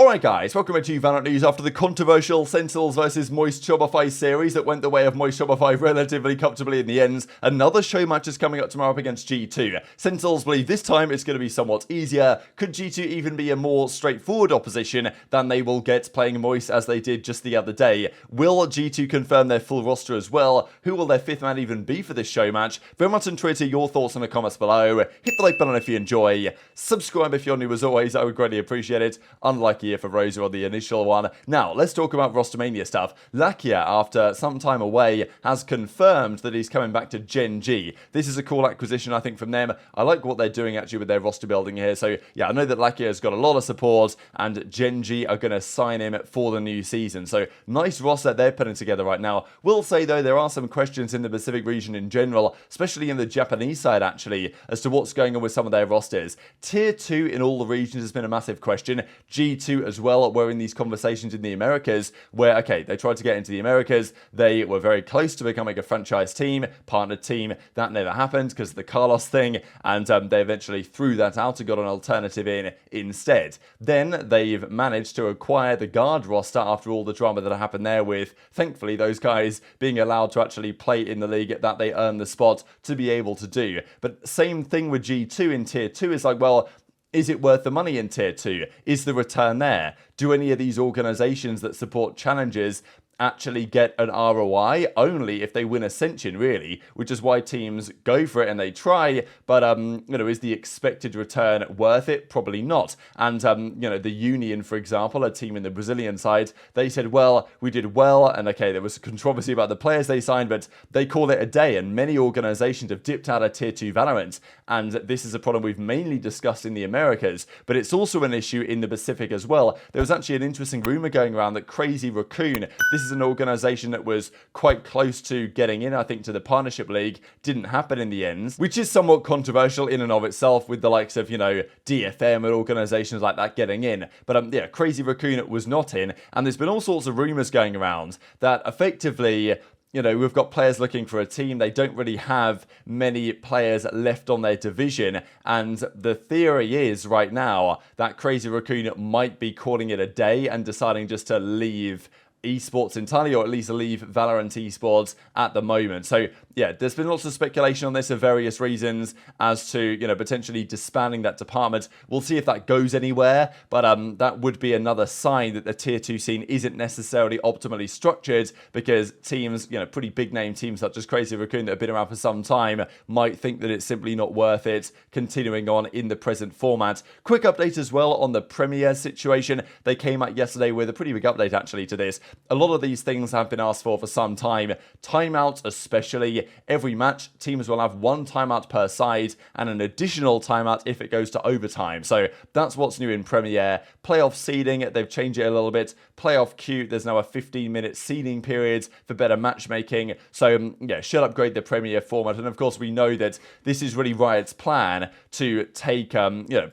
Alright guys, welcome back to VALORANT News. After the controversial Sentinels versus Moist Shopify series that went the way of Moist Shopify relatively comfortably in the end, another Showmatch is coming up tomorrow up against G2. Sentinels believe this time it's going to be somewhat easier. Could G2 even be a more straightforward opposition than they will get playing Moist as they did just the other day? Will G2 confirm their full roster as well? Who will their fifth man even be for this Showmatch? Very much on Twitter, your thoughts in the comments below. Hit the like button if you enjoy. Subscribe if you're new as always, I would greatly appreciate it. Unlike for Rosa on the initial one. Now, let's talk about Rostermania stuff. Lakia, after some time away, has confirmed that he's coming back to Gen.G. This is a cool acquisition, I think, from them. I like what they're doing, actually, with their roster building here. So, yeah, I know that Lakia has got a lot of support, and Gen.G are going to sign him for the new season. So, nice roster they're putting together right now. Will say, though, there are some questions in the Pacific region in general, especially in the Japanese side, actually, as to what's going on with some of their rosters. Tier 2 in all the regions has been a massive question. G2 as well were in these conversations in the Americas where, okay, they tried to get into the Americas. They were very close to becoming a franchise team, partner team. That never happened because of the Carlos thing, and they eventually threw that out and got an alternative in instead. Then they've managed to acquire the guard roster after all the drama that happened there with, thankfully, those guys being allowed to actually play in the league that they earned the spot to be able to do. But same thing with G2 in Tier 2 is like, well, is it worth the money in Tier 2? Is the return there? Do any of these organizations that support challenges actually get an ROI? Only if they win Ascension, really, which is why teams go for it and they try. But is the expected return worth it? Probably not. And the Union, for example, a team in the Brazilian side, they said, well, we did well, and okay, there was controversy about the players they signed, but they call it a day, and many organizations have dipped out of Tier 2 Valorant, and this is a problem we've mainly discussed in the Americas, but it's also an issue in the Pacific as well. There was actually an interesting rumor going around that Crazy Raccoon, this is an organization that was quite close to getting in, I think, to the Partnership League. Didn't happen in the end, which is somewhat controversial in and of itself with the likes of, DFM and organizations like that getting in. But Crazy Raccoon was not in, and there's been all sorts of rumors going around that effectively, we've got players looking for a team. They don't really have many players left on their division. And the theory is right now that Crazy Raccoon might be calling it a day and deciding just to leave esports entirely, or at least leave Valorant esports at the moment. So yeah, there's been lots of speculation on this for various reasons as to potentially disbanding that department. We'll see if that goes anywhere, but that would be another sign that the Tier 2 scene isn't necessarily optimally structured, because teams, pretty big name teams such as Crazy Raccoon that have been around for some time might think that it's simply not worth it continuing on in the present format. Quick update as well on the Premier situation. They came out yesterday with a pretty big update actually to this. A lot of these things have been asked for some time. Timeouts especially. Every match, teams will have one timeout per side and an additional timeout if it goes to overtime. So that's what's new in Premier. Playoff seeding, they've changed it a little bit. Playoff queue, there's now a 15-minute seeding period for better matchmaking. So should upgrade the Premier format. And of course, we know that this is really Riot's plan to take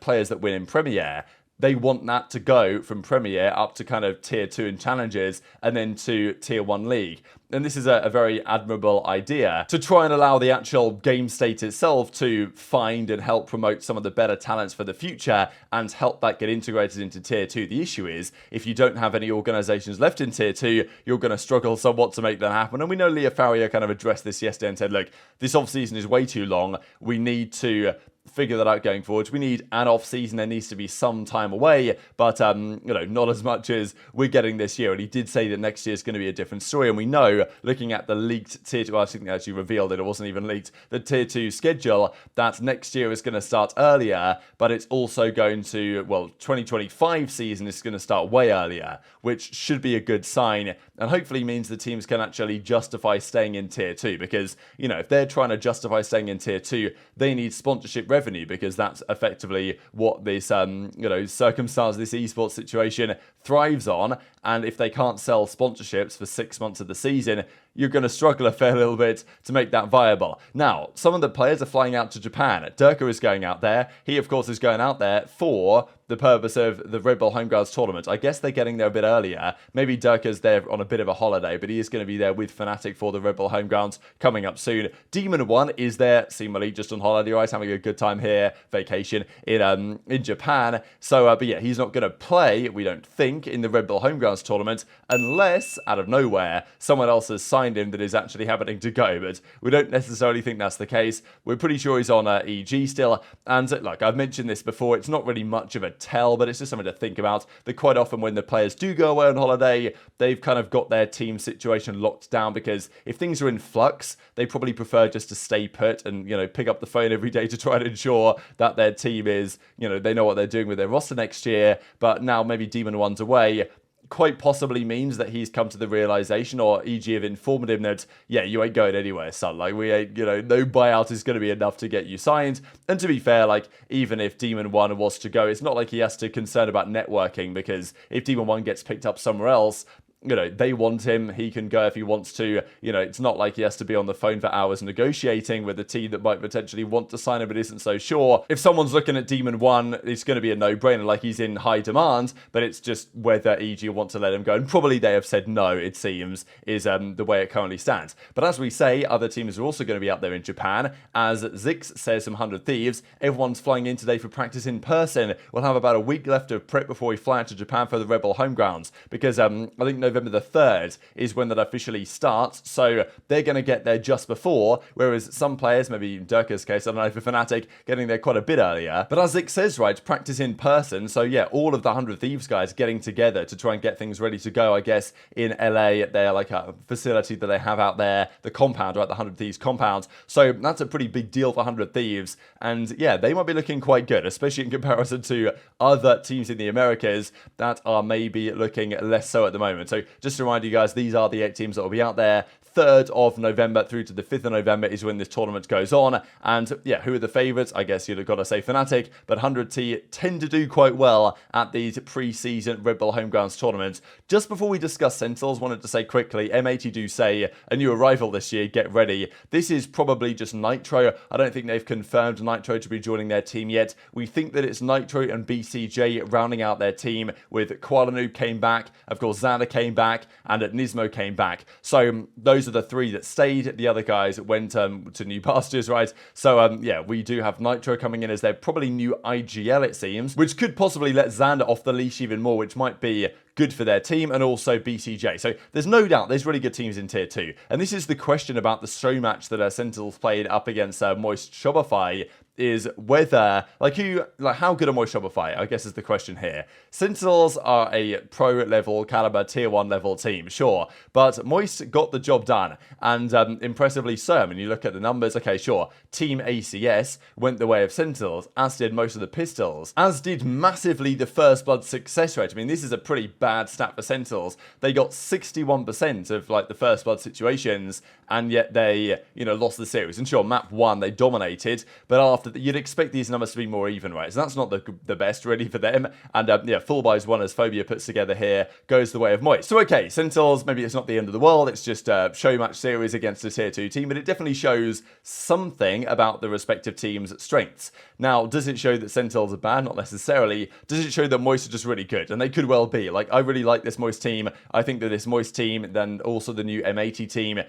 players that win in Premier. They want that to go from Premier up to kind of Tier 2 and Challenges, and then to Tier 1 League. And this is a very admirable idea to try and allow the actual game state itself to find and help promote some of the better talents for the future and help that get integrated into Tier 2. The issue is, if you don't have any organizations left in Tier 2, you're going to struggle somewhat to make that happen. And we know Leah Farrier kind of addressed this yesterday and said, look, this off-season is way too long. We need to figure that out going forward. We need an off season. There needs to be some time away, but not as much as we're getting this year. And he did say that next year is going to be a different story. And we know, looking at the leaked Tier 2, I think they actually revealed it wasn't even leaked, the Tier 2 schedule, that next year is going to start earlier, but it's also going to, 2025 season is going to start way earlier, which should be a good sign, and hopefully means the teams can actually justify staying in Tier 2, because, if they're trying to justify staying in Tier 2, they need sponsorship revenue, because that's effectively what this circumstance, this esports situation thrives on. And if they can't sell sponsorships for 6 months of the season, you're going to struggle a fair little bit to make that viable. Now, some of the players are flying out to Japan. Durka is going out there. He, of course, is going out there for the purpose of the Red Bull Homegrounds tournament. I guess they're getting there a bit earlier. Maybe Durka's there on a bit of a holiday, but he is going to be there with Fnatic for the Red Bull Homegrounds coming up soon. Demon 1 is there, seemingly just on holiday, right? Having a good time here, vacation in Japan. So, but yeah, he's not going to play, we don't think, in the Red Bull Homegrounds tournament unless, out of nowhere, someone else has signed him that is actually happening to go. But we don't necessarily think that's the case. We're pretty sure he's on EG still. And look, I've mentioned this before, it's not really much of a tell, but it's just something to think about, that quite often when the players do go away on holiday, they've kind of got their team situation locked down, because if things are in flux, they probably prefer just to stay put and, you know, pick up the phone every day to try and ensure that their team is, you know, they know what they're doing with their roster next year. But now maybe Demon 1's away, quite possibly means that he's come to the realization, or EG have informed him that, yeah, you ain't going anywhere, son. Like, we ain't, you know, no buyout is going to be enough to get you signed. And to be fair, like, even if Demon 1 was to go, it's not like he has to concern about networking, because if Demon 1 gets picked up somewhere else, you know, they want him, he can go if he wants to. You know, it's not like he has to be on the phone for hours negotiating with a team that might potentially want to sign him but isn't so sure. If someone's looking at Demon 1, it's going to be a no-brainer, like he's in high demand, but it's just whether EG want to let him go. And probably they have said no, it seems, is the way it currently stands. But as we say, other teams are also going to be out there in Japan. As Zix says from 100 Thieves, everyone's flying in today for practice in person. We'll have about a week left of prep before we fly out to Japan for the Red Bull Homegrounds, because I think November the 3rd is when that officially starts, so they're going to get there just before, whereas some players, maybe in Durka's case, I don't know, for Fnatic, getting there quite a bit earlier. But as Zix says, right, practice in person, so yeah, all of the 100 Thieves guys getting together to try and get things ready to go, I guess, in LA, at their, like, a facility that they have out there, the compound, right, the 100 Thieves compound. So that's a pretty big deal for 100 Thieves, and yeah, they might be looking quite good, especially in comparison to other teams in the Americas that are maybe looking less so at the moment. So just to remind you guys, these are the 8 teams that will be out there. 3rd of November through to the 5th of November is when this tournament goes on. And yeah, who are the favourites? I guess you'd have got to say Fnatic, but 100T tend to do quite well at these pre-season Red Bull Homegrounds tournaments. Just before we discuss Sentinels, wanted to say quickly, M80 do say a new arrival this year, get ready. This is probably just Nitro. I don't think they've confirmed Nitro to be joining their team yet. We think that it's Nitro and BCJ rounding out their team, with Kuala came back, of course Xander came back, and Nismo came back. So those are the 3 that stayed. The other guys went to new pastures, right? So yeah, we do have Nitro coming in as their probably new IGL, it seems, which could possibly let Xander off the leash even more, which might be good for their team, and also BCJ. So there's no doubt there's really good teams in Tier 2. And this is the question about the Showmatch that Sentinels played up against Moist Shopify, is whether, how good are Moist Shopify, I guess is the question here. Sentinels are a pro level caliber Tier 1 level team, sure, but Moist got the job done, and impressively so. I mean, you look at the numbers, okay, sure, Team ACS went the way of Sentinels, as did most of the Pistols, as did massively the First Blood success rate. I mean, this is a pretty bad stat for Sentinels. They got 61% of, like, the First Blood situations, and yet they, you know, lost the series. And sure, map 1, they dominated, but after you'd expect these numbers to be more even, right? So that's not the best really for them. And yeah, full buys 1, as Phobia puts together here, goes the way of Moist. So okay, Sentinels, maybe it's not the end of the world, it's just a Showmatch series against a Tier 2 team, but it definitely shows something about the respective teams' strengths. Now, does it show that Sentinels are bad? Not necessarily. Does it show that Moist are just really good? And they could well be. Like, I really like this Moist team. I think that this Moist team, then also the new M80 team,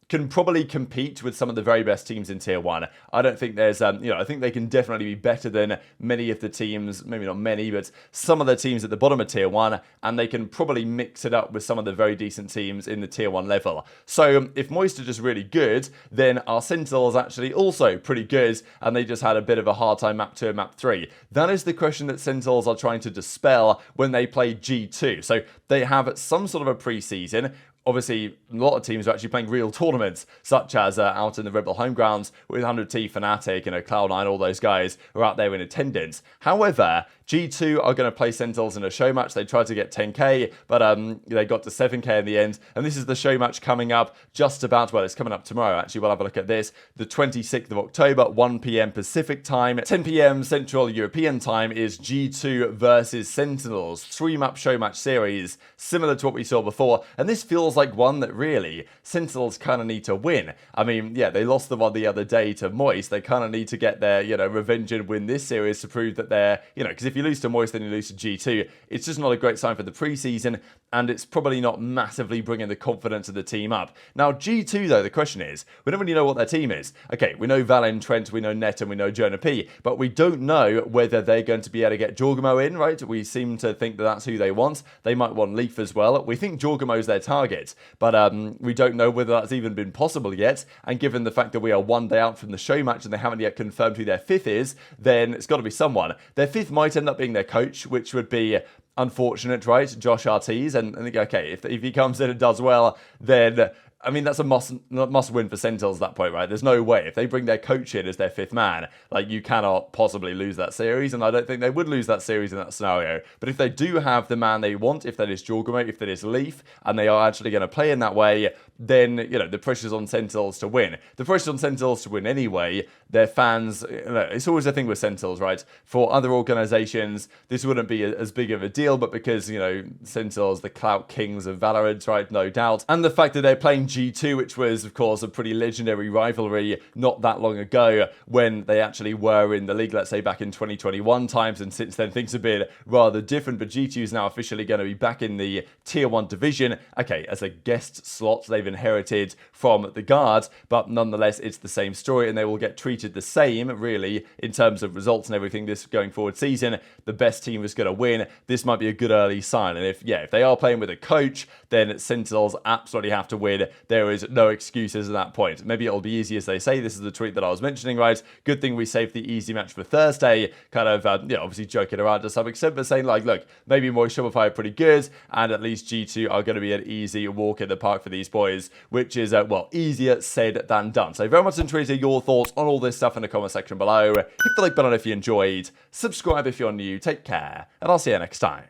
can probably compete with some of the very best teams in Tier 1. I don't think there's, you know, I think they can definitely be better than many of the teams, maybe not many, but some of the teams at the bottom of Tier 1, and they can probably mix it up with some of the very decent teams in the Tier 1 level. So if Moist are just really good, then our Sentinels actually also pretty good, and they just had a bit of a hard time map 2 and map 3. That is the question that Sentinels are trying to dispel when they play G2. So they have some sort of a pre-season. Obviously, a lot of teams are actually playing real tournaments, such as out in the Red Bull Homegrounds with 100T, Fnatic, and Cloud9, all those guys are out there in attendance. However, G2 are going to play Sentinels in a show match. They tried to get 10k, but they got to 7k in the end. And this is the show match coming up just about, well, it's coming up tomorrow, actually. We'll have a look at this. The 26th of October, 1 p.m. Pacific time, 10 p.m. Central European time is G2 versus Sentinels. 3-map show match series, similar to what we saw before. And this feels like one that really Sentinels kind of need to win. I mean, yeah, they lost the one the other day to Moist. They kind of need to get their, revenge and win this series to prove that they're, because if you lose to Moist, then you lose to G2. It's just not a great sign for the preseason, and it's probably not massively bringing the confidence of the team up. Now, G2, though, the question is, we don't really know what their team is. Okay, we know Valen, Trent, we know Net, and we know Jonah-P, but we don't know whether they're going to be able to get Jorgamo in, right? We seem to think that that's who they want. They might want Leaf as well. We think Jorgamo's their target, but we don't know whether that's even been possible yet, and given the fact that we are one day out from the show match and they haven't yet confirmed who their fifth is, then it's got to be someone. Their fifth might end up being their coach, which would be unfortunate, right? Josh Artees, and think, okay, if he comes in and does well, then I mean, that's a must win for Sentinels at that point, right? There's no way. If they bring their coach in as their fifth man, like, you cannot possibly lose that series, and I don't think they would lose that series in that scenario. But if they do have the man they want, if that is Jorgamo, if that is Leaf, and they are actually going to play in that way, then, the pressure's on Sentinels to win. The pressure's on Sentinels to win anyway. Their fans, it's always a thing with Sentinels, right? For other organizations, this wouldn't be as big of a deal, but because, Sentinels, the clout kings of VALORANT, right? No doubt. And the fact that they're playing G2, which was, of course, a pretty legendary rivalry not that long ago when they actually were in the league, let's say back in 2021 times, and since then things have been rather different, but G2 is now officially going to be back in the Tier 1 division. Okay, as a guest slot they've inherited from the Guards, but nonetheless it's the same story, and they will get treated the same, really, in terms of results and everything this going forward season. The best team is going to win. This might be a good early sign, and if they are playing with a coach, then Sentinels absolutely have to win. There is no excuses at that point. Maybe it'll be easy, as they say. This is the tweet that I was mentioning, right? Good thing we saved the easy match for Thursday. Kind of, obviously joking around to some extent, but saying, like, look, maybe Moist Shopify are pretty good, and at least G2 are going to be an easy walk in the park for these boys, which is, easier said than done. So very much intrigued your thoughts on all this stuff in the comment section below. Hit the like button if you enjoyed. Subscribe if you're new. Take care, and I'll see you next time.